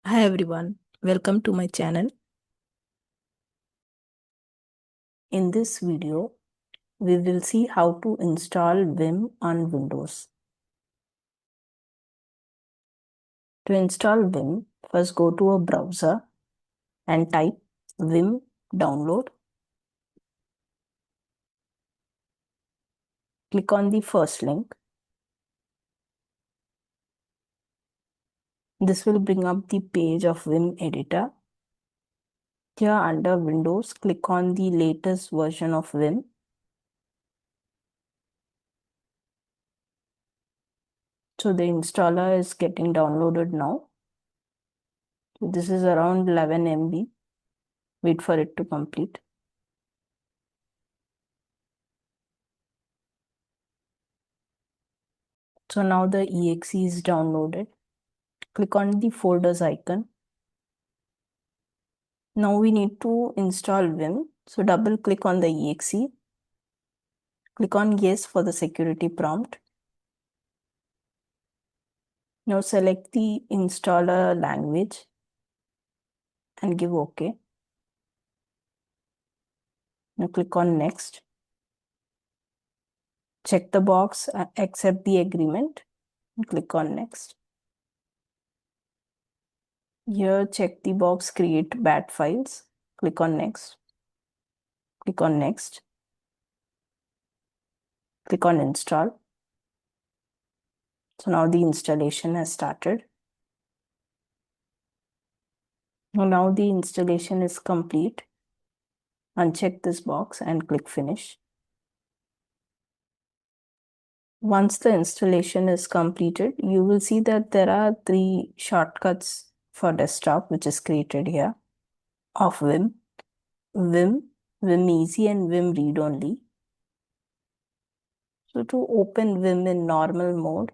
Hi everyone, welcome to my channel. In this video, we will see how to install Vim on Windows. To install Vim, first go to a browser and type Vim download. Click on the first link. This will bring up the page of Vim editor. Here under Windows, click on the latest version of Vim. So the installer is getting downloaded now. This is around 11 MB. Wait for it to complete. So now the exe is downloaded. Click on the folders icon. Now we need to install Vim. So double click on the exe. Click on yes for the security prompt. Now select the installer language and give OK. Now click on next. Check the box, accept the agreement, and click on next. Here check the box create bat files. Click on next. Click on next. Click on install. So now the installation has started. Now the installation is complete. Uncheck this box and click finish. Once the installation is completed, you will see that there are 3 shortcuts for desktop which is created here of Vim, Vim Easy and Vim Read Only. So to open Vim in normal mode,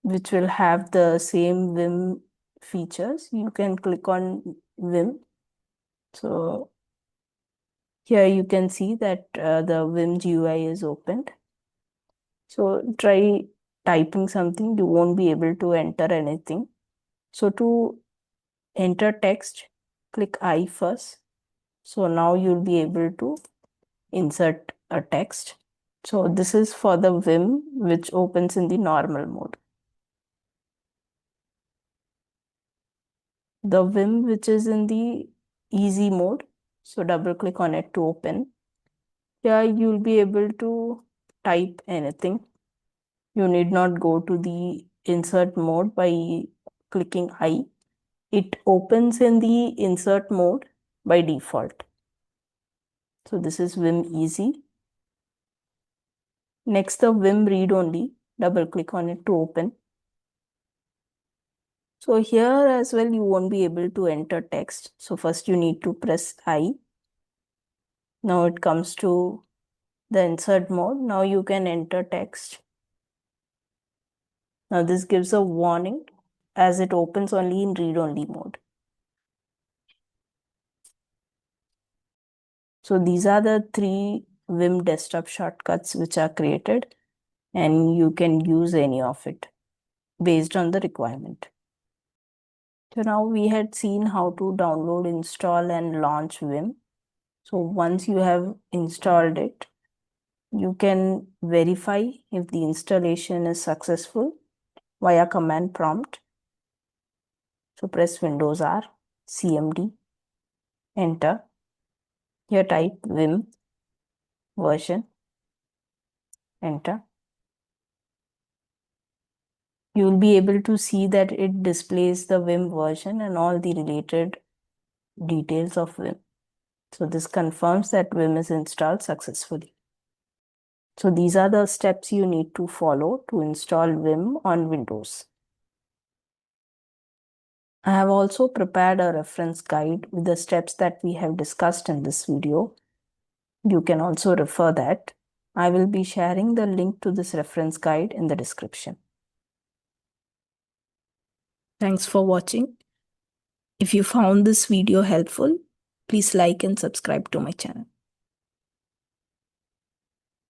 which will have the same Vim features, you can click on Vim. So here you can see that the Vim GUI is opened. So try typing something, you won't be able to enter anything. So to enter text, click I first. So now you'll be able to insert a text. So this is for the Vim which opens in the normal mode. The Vim which is in the easy mode, so double click on it to open. Here you'll be able to type anything. You need not go to the insert mode by clicking I. It opens in the insert mode by default. So this is Vim Easy. Next, the Vim Read Only. Double click on it to open. So here as well, you won't be able to enter text. So first you need to press I. Now it comes to the insert mode. Now you can enter text. Now this gives a warning as it opens only in read only mode. So these are the 3 Vim desktop shortcuts which are created, and you can use any of it based on the requirement. So now we had seen how to download, install and launch Vim. So once you have installed it, you can verify if the installation is successful via command prompt. So press Windows R, CMD, enter. Here type Vim version, enter. You will be able to see that it displays the Vim version and all the related details of Vim. So this confirms that Vim is installed successfully. So these are the steps you need to follow to install Vim on Windows. I have also prepared a reference guide with the steps that we have discussed in this video. You can also refer that. I will be sharing the link to this reference guide in the description. Thanks for watching. If you found this video helpful, please like and subscribe to my channel.